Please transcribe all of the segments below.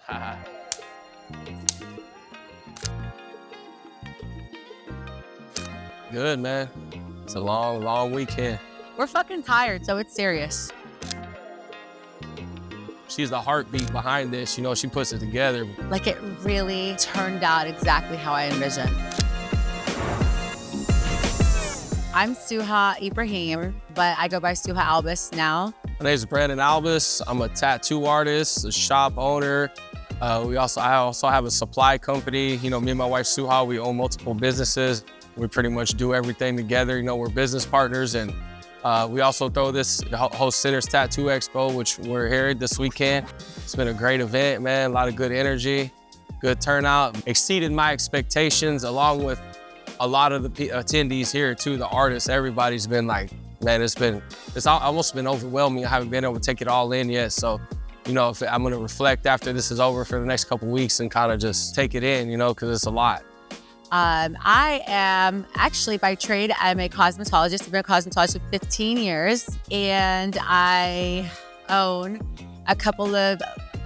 Haha. Good, man. It's a long, long weekend. We're fucking tired, so it's serious. She's the heartbeat behind this. You know, she puts it together. Like, it really turned out exactly how I envisioned. I'm Suha Ibrahim, but I go by Suha Albus now. My name is Brandon Albus. I'm a tattoo artist, a shop owner. I also have a supply company. You know, me and my wife Suha, we own multiple businesses. We pretty much do everything together. You know, we're business partners, and we also host SINNERS Tattoo Expo, which we're here this weekend. It's been a great event, man. A lot of good energy, good turnout. Exceeded my expectations, along with a lot of the attendees here too. The artists, everybody's been like, man, it's almost been overwhelming. I haven't been able to take it all in yet. So, you know, I'm gonna reflect after this is over for the next couple weeks and kind of just take it in, you know, because it's a lot. I am actually, by trade, I'm a cosmetologist. I've been a cosmetologist for 15 years, and I own a couple of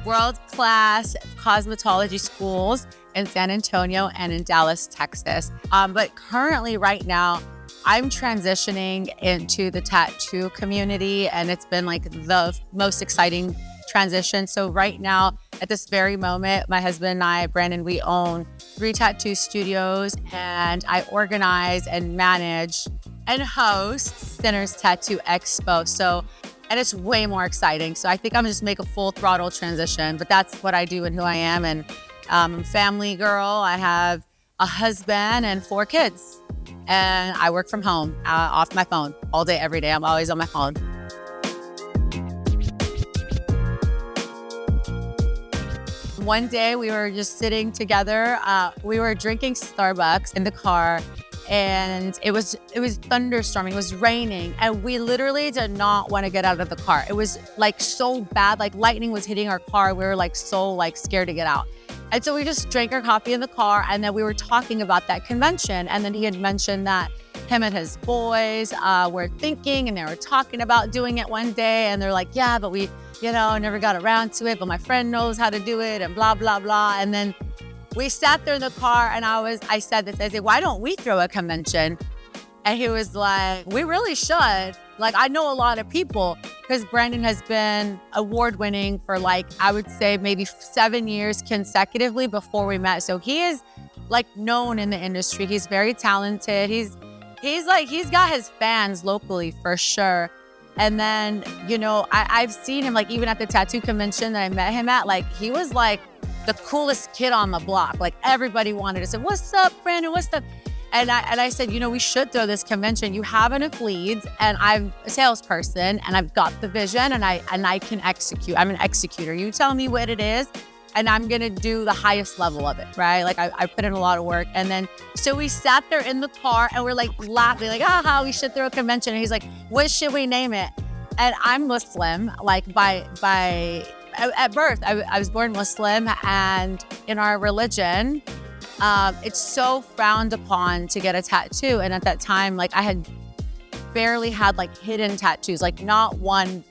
world-class cosmetology schools in San Antonio and in Dallas, Texas. But currently, right now, I'm transitioning into the tattoo community, and it's been like the most exciting transition. So right now, at this very moment, my husband and I, Brandon, we own 3 tattoo studios, and I organize and manage and host SINNERS Tattoo Expo. So, and it's way more exciting. So I think I'm gonna just make a full throttle transition, but that's what I do and who I am. And I'm a family girl. I have a husband and 4 kids, and I work from home, off my phone all day, every day. I'm always on my phone. One day we were just sitting together. We were drinking Starbucks in the car, and it was thunderstorming, it was raining, and we literally did not want to get out of the car. It was like so bad, like lightning was hitting our car. We were like so like scared to get out. And so we just drank our coffee in the car, and then we were talking about that convention. And then he had mentioned that him and his boys were thinking, and they were talking about doing it one day. And they're like, yeah, but we, you know, never got around to it, but my friend knows how to do it, and blah, blah, blah. And then we sat there in the car, and I said, why don't we throw a convention? And he was like, we really should. Like, I know a lot of people, because Brandon has been award-winning for like, I would say maybe 7 years consecutively before we met. So he is like known in the industry. He's very talented. He's got his fans locally for sure. And then, you know, I've seen him like even at the tattoo convention that I met him at, like he was like the coolest kid on the block. Like everybody wanted to say, what's up, Brandon, what's up? And I said, you know, we should throw this convention. You have enough leads, and I'm a salesperson, and I've got the vision, and I can execute. I'm an executor. You tell me what it is, and I'm gonna do the highest level of it, right? Like I put in a lot of work. And then, so we sat there in the car, and we're like laughing, like, aha, we should throw a convention. And he's like, what should we name it? And I'm Muslim, like at birth, I was born Muslim, and in our religion, it's so frowned upon to get a tattoo. And at that time, like I had barely had like hidden tattoos, like not one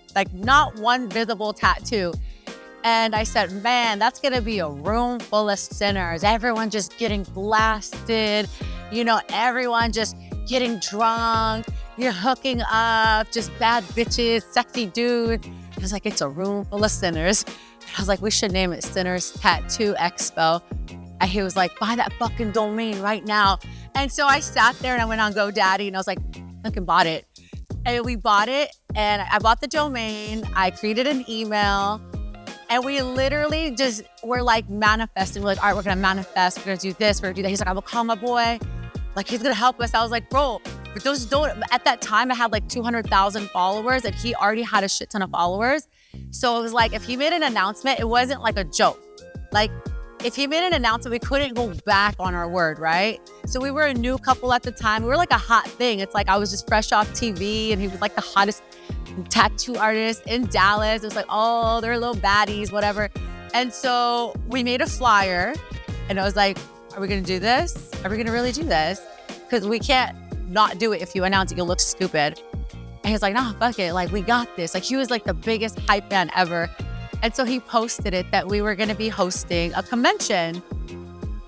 visible tattoo. And I said, man, that's gonna be a room full of sinners. Everyone just getting blasted, you know, everyone just getting drunk, you're hooking up, just bad bitches, sexy dudes. I was like, it's a room full of sinners. I was like, we should name it SINNERS Tattoo Expo. And he was like, buy that fucking domain right now. And so I sat there and I went on GoDaddy, and I was like, fucking bought it. And we bought it, and I bought the domain. I created an email, and we literally just were like manifesting. We're like, all right, we're gonna manifest. We're gonna do this, we're gonna do that. He's like, I will call my boy. Like, he's gonna help us. I was like, bro, but those don't, at that time I had like 200,000 followers, and he already had a shit ton of followers. So it was like, if he made an announcement, it wasn't like a joke. Like, if he made an announcement, we couldn't go back on our word, right? So we were a new couple at the time. We were like a hot thing. It's like I was just fresh off TV, and he was like the hottest tattoo artist in Dallas. It was like, oh, they're little baddies, whatever. And so we made a flyer, and I was like, are we gonna do this? Are we gonna really do this? Because we can't not do it. If you announce it, you'll look stupid. And he was like, nah, fuck it. Like, we got this. Like, he was like the biggest hype man ever. And so he posted it that we were going to be hosting a convention.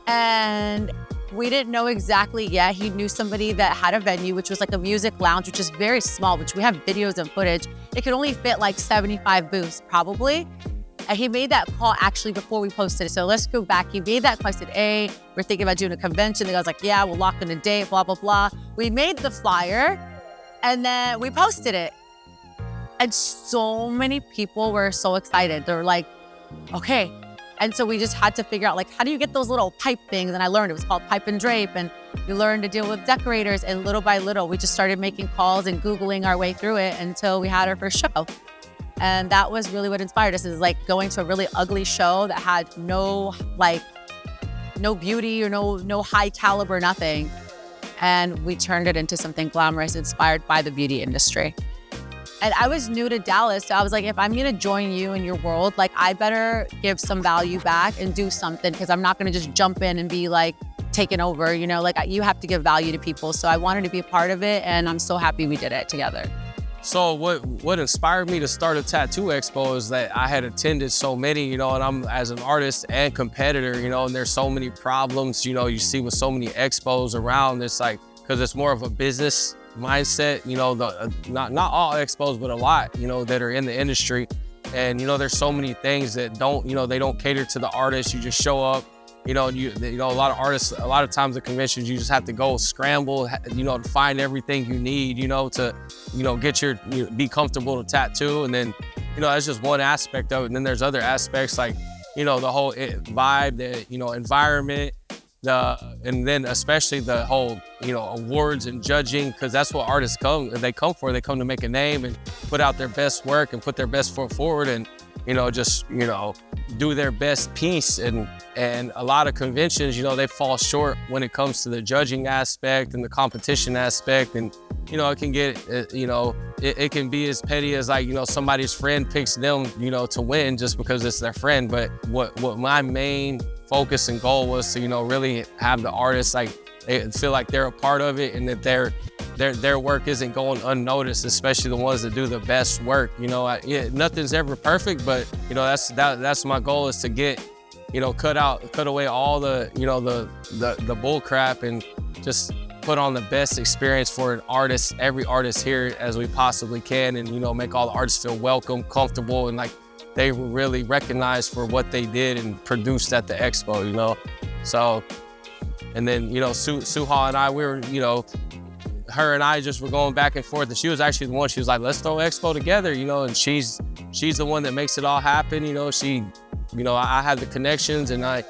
And we didn't know exactly yet. He knew somebody that had a venue, which was like a music lounge, which is very small, which we have videos and footage. It could only fit like 75 booths probably. And he made that call actually before we posted it. So let's go back. He made that call. I said, hey, we're thinking about doing a convention. The guy was like, yeah, we'll lock in a date, blah, blah, blah. We made the flyer and then we posted it. And so many people were so excited. They were like, okay. And so we just had to figure out like, how do you get those little pipe things? And I learned it was called pipe and drape. And we learned to deal with decorators. And little by little, we just started making calls and Googling our way through it until we had our first show. And that was really what inspired us, is like going to a really ugly show that had no beauty or no high caliber, nothing. And we turned it into something glamorous, inspired by the beauty industry. And I was new to Dallas, so I was like, if I'm gonna join you in your world, like I better give some value back and do something, because I'm not gonna just jump in and be like taken over, you know, like you have to give value to people. So I wanted to be a part of it, and I'm so happy we did it together. So what inspired me to start a tattoo expo is that I had attended so many, you know, and I'm as an artist and competitor, you know, and there's so many problems, you know, you see with so many expos around. It's like, because it's more of a business mindset, you know, not all expos, but a lot, you know, that are in the industry. And, you know, there's so many things that don't, you know, they don't cater to the artist. You just show up, you know, a lot of artists, a lot of times at conventions, you just have to go scramble, you know, to find everything you need, you know, to, you know, be comfortable to tattoo. And then, you know, that's just one aspect of it. And then there's other aspects like, you know, the whole vibe, the, you know, environment, and then especially the whole, you know, awards and judging, because that's what artists come for. They come to make a name and put out their best work and put their best foot forward and, you know, just, you know, do their best piece. And a lot of conventions, you know, they fall short when it comes to the judging aspect and the competition aspect. And, you know, it can get, you know, it can be as petty as like, you know, somebody's friend picks them, you know, to win just because it's their friend. But what my main focus and goal was to, you know, really have the artists like they feel like they're a part of it, and that their work isn't going unnoticed, especially the ones that do the best work. You know, nothing's ever perfect, but you know, that's my goal, is to get, you know, cut away all the, you know, the bull crap, and just put on the best experience for an artist, every artist here as we possibly can, and, you know, make all the artists feel welcome, comfortable, and like they were really recognized for what they did and produced at the expo, you know. So, and then, you know, Suha and I, we were, you know, her and I just were going back and forth, and she was actually the one, she was like, let's throw expo together, you know, and she's the one that makes it all happen, you know. She, you know, I have the connections, and I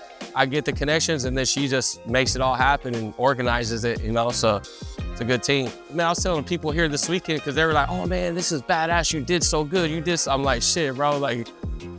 get the connections, and then she just makes it all happen and organizes it, you know. So it's a good team. Man, I was telling people here this weekend, because they were like, oh man, this is badass, you did so good, you did. I'm like, shit, bro, like,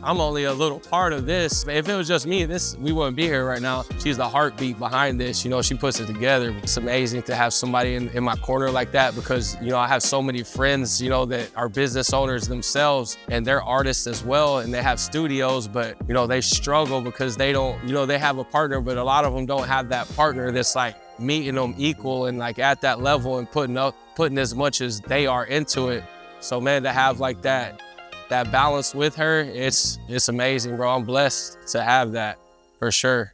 I'm only a little part of this. If it was just me, we wouldn't be here right now. She's the heartbeat behind this, you know, she puts it together. It's amazing to have somebody in my corner like that, because, you know, I have so many friends, you know, that are business owners themselves, and they're artists as well, and they have studios, but, you know, they struggle because they don't, you know, they have a partner, but a lot of them don't have that partner that's like meeting them equal and like at that level and putting as much as they are into it. So man, to have like that balance with her, it's amazing, bro. I'm blessed to have that, for sure.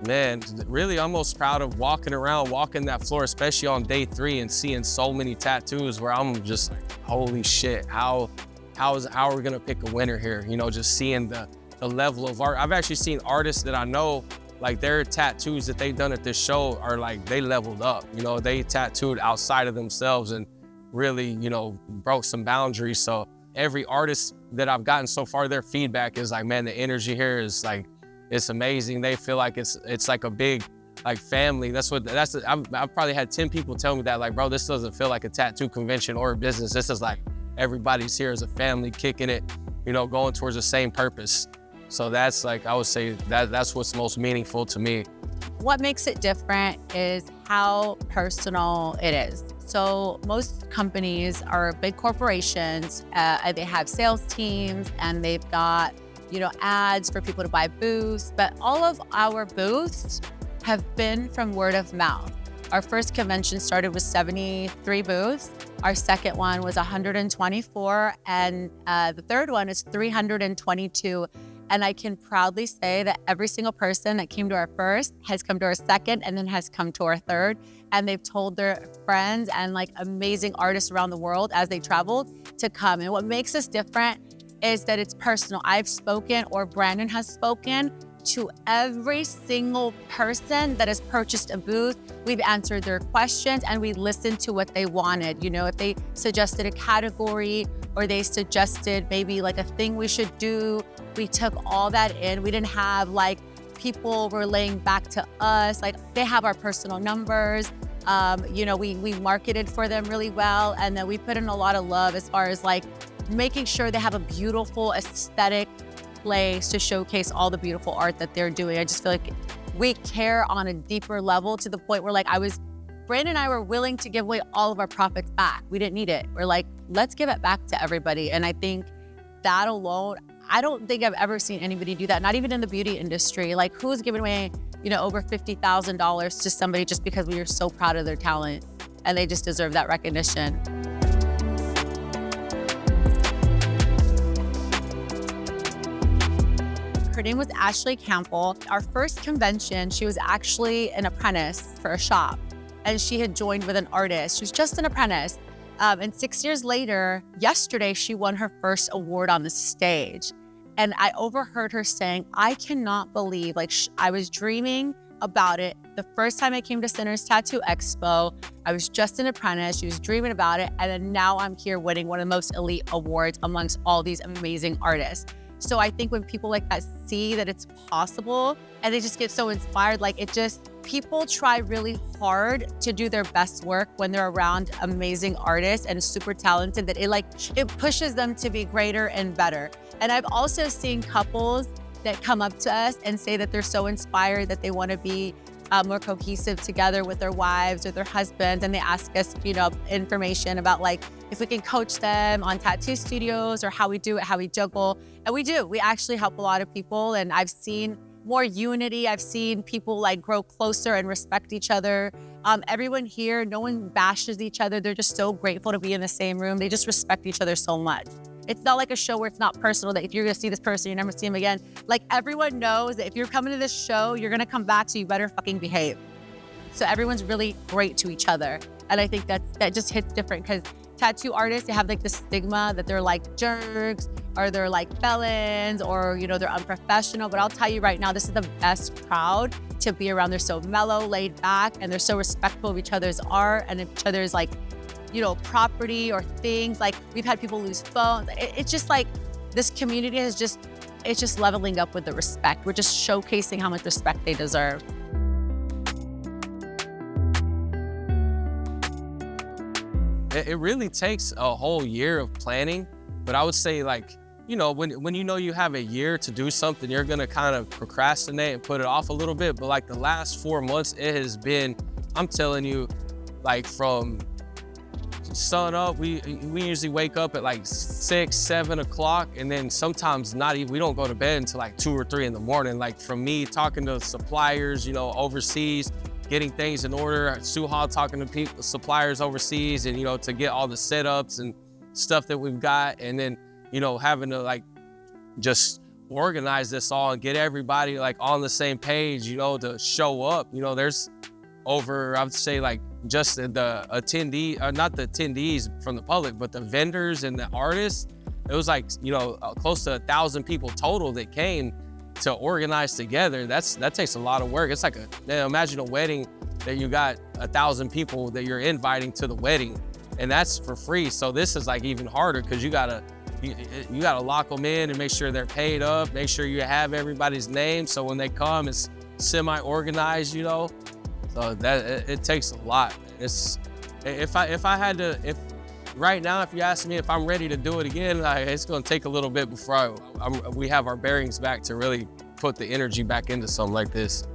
Man, really almost proud of walking that floor, especially on day 3, and seeing so many tattoos where I'm just like, holy shit, how are we gonna pick a winner here? You know, just seeing the level of art. I've actually seen artists that I know, like their tattoos that they've done at this show are like, they leveled up, you know, they tattooed outside of themselves and really, you know, broke some boundaries. So every artist that I've gotten so far, their feedback is like, man, the energy here is like, it's amazing. They feel like it's like a big like family. I've probably had 10 people tell me that, like, bro, this doesn't feel like a tattoo convention or a business. This is like, everybody's here as a family, kicking it, you know, going towards the same purpose. So that's like, I would say that's what's most meaningful to me. What makes it different is how personal it is. So most companies are big corporations. They have sales teams, and they've got, you know, ads for people to buy booths. But all of our booths have been from word of mouth. Our first convention started with 73 booths. Our second one was 124, and the third one is 322. And I can proudly say that every single person that came to our first has come to our second and then has come to our third. And they've told their friends and like amazing artists around the world as they traveled to come. And what makes us different is that it's personal. I've spoken, or Brandon has spoken, to every single person that has purchased a booth. We've answered their questions and we listened to what they wanted. You know, if they suggested a category or they suggested maybe like a thing we should do, we took all that in. We didn't have like people relaying back to us. Like, they have our personal numbers. You know, we marketed for them really well. And then we put in a lot of love as far as like making sure they have a beautiful aesthetic place to showcase all the beautiful art that they're doing. I just feel like we care on a deeper level, to the point where like Brandon and I were willing to give away all of our profits back. We didn't need it. We're like, let's give it back to everybody. And I think that alone, I don't think I've ever seen anybody do that, not even in the beauty industry. Like, who's giving away, you know, over $50,000 to somebody just because we are so proud of their talent and they just deserve that recognition. Her name was Ashley Campbell. Our first convention, she was actually an apprentice for a shop, and she had joined with an artist. She was just an apprentice. And 6 years later, yesterday, she won her first award on the stage. And I overheard her saying, I cannot believe, like, I was dreaming about it. The first time I came to SINNERS Tattoo Expo, I was just an apprentice. She was dreaming about it. And then now I'm here winning one of the most elite awards amongst all these amazing artists. So I think when people like that see that it's possible and they just get so inspired, like people try really hard to do their best work when they're around amazing artists and super talented, that it pushes them to be greater and better. And I've also seen couples that come up to us and say that they're so inspired that they want to be more cohesive together with their wives or their husbands, and they ask us, you know, information about like if we can coach them on tattoo studios or how we do it, how we juggle. And we do. We actually help a lot of people, and I've seen more unity. I've seen people like grow closer and respect each other. Everyone here, no one bashes each other. They're just so grateful to be in the same room. They just respect each other so much. It's not like a show where it's not personal, that if you're gonna see this person, you never see him again. Like, everyone knows that if you're coming to this show, you're gonna come back, so you better fucking behave. So everyone's really great to each other. And I think that just hits different, because tattoo artists, they have like the stigma that they're like jerks, or they're like felons, or, you know, they're unprofessional. But I'll tell you right now, this is the best crowd to be around. They're so mellow, laid back, and they're so respectful of each other's art and each other's like, you know, property or things. Like, we've had people lose phones. It's just like, this community it's just leveling up with the respect. We're just showcasing how much respect they deserve. It really takes a whole year of planning, but I would say, like, you know, when you know you have a year to do something, you're gonna kind of procrastinate and put it off a little bit. But like the last 4 months, it has been, I'm telling you, like, from sun up, we usually wake up at like 6, 7 o'clock, and then sometimes not even, we don't go to bed until like 2 or 3 in the morning. Like, from me talking to suppliers, you know, overseas, getting things in order, Suha talking to people, suppliers overseas, and, you know, to get all the setups and stuff that we've got, and then, you know, having to like just organize this all and get everybody like on the same page, you know, to show up. You know, there's over, I would say, like, just the attendee, not the attendees from the public, but the vendors and the artists. It was like, you know, close to 1,000 people total that came to organize together. That takes a lot of work. It's like imagine a wedding that you got 1,000 people that you're inviting to the wedding, and that's for free. So this is like even harder, because you gotta lock them in and make sure they're paid up, make sure you have everybody's name, so when they come, it's semi-organized, you know. So that it takes a lot. It's if right now, if you ask me if I'm ready to do it again, it's gonna take a little bit before we have our bearings back to really put the energy back into something like this.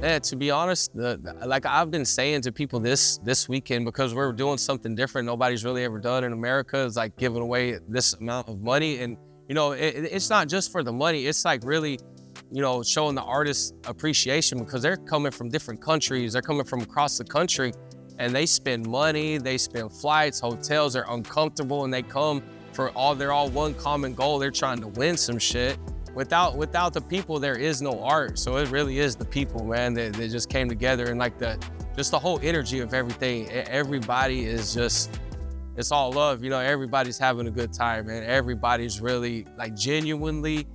And to be honest, like I've been saying to people this weekend, because we're doing something different nobody's really ever done in America, is like giving away this amount of money. And, you know, it's not just for the money. It's like really showing the artists appreciation, because they're coming from different countries. They're coming from across the country, and they spend money, they spend flights, hotels, they're uncomfortable, and they come they're all one common goal. They're trying to win some shit. Without the people, there is no art. So it really is the people, man, that just came together, and like the whole energy of everything. Everybody is it's all love. Everybody's having a good time, man. Everybody's really, like, genuinely,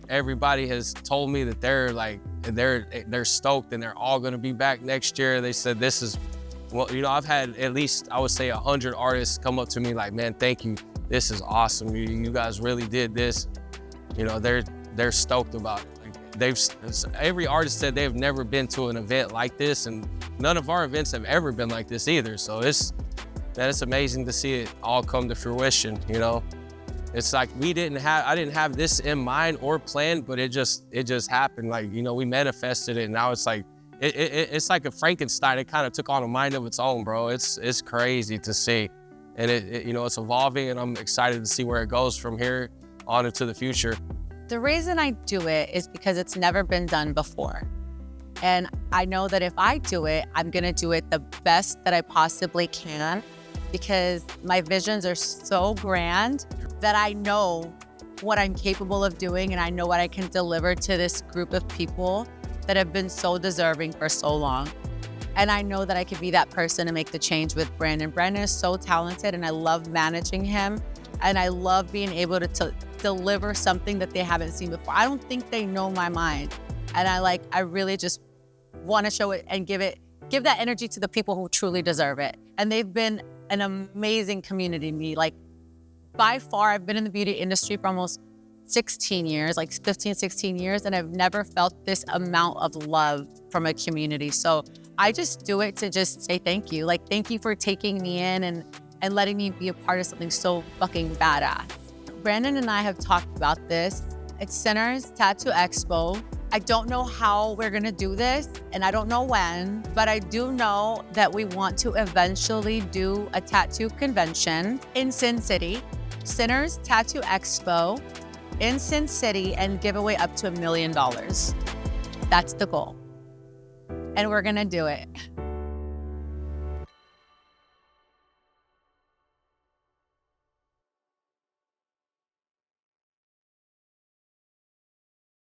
everybody has told me that they're stoked and they're all gonna be back next year. They said this is, well, I've had at least, I would say, 100 artists come up to me like, man, thank you. This is awesome. You guys really did this. They're stoked about it. Like, every artist said they've never been to an event like this, and none of our events have ever been like this either. So it's amazing to see it all come to fruition. It's like I didn't have this in mind or planned, but it just happened. Like, we manifested it, and now it's like it's like a Frankenstein. It kind of took on a mind of its own, bro. It's crazy to see, and it's evolving, and I'm excited to see where it goes from here on into the future. The reason I do it is because it's never been done before. And I know that if I do it, I'm gonna do it the best that I possibly can, because my visions are so grand that I know what I'm capable of doing, and I know what I can deliver to this group of people that have been so deserving for so long. And I know that I could be that person to make the change with Brandon. Brandon is so talented, and I love managing him. And I love being able to deliver something that they haven't seen before. I don't think they know my mind. And I really just want to show it and give that energy to the people who truly deserve it. And they've been an amazing community to me. Like, by far, I've been in the beauty industry for almost 16 years, like 15, 16 years, and I've never felt this amount of love from a community. So I just do it to just say thank you. Like, thank you for taking me in and letting me be a part of something so fucking badass. Brandon and I have talked about this. It's SINNERS Tattoo Expo. I don't know how we're gonna do this, and I don't know when, but I do know that we want to eventually do a tattoo convention in Sin City, SINNERS Tattoo Expo in Sin City, and give away up to $1 million. That's the goal. And we're gonna do it.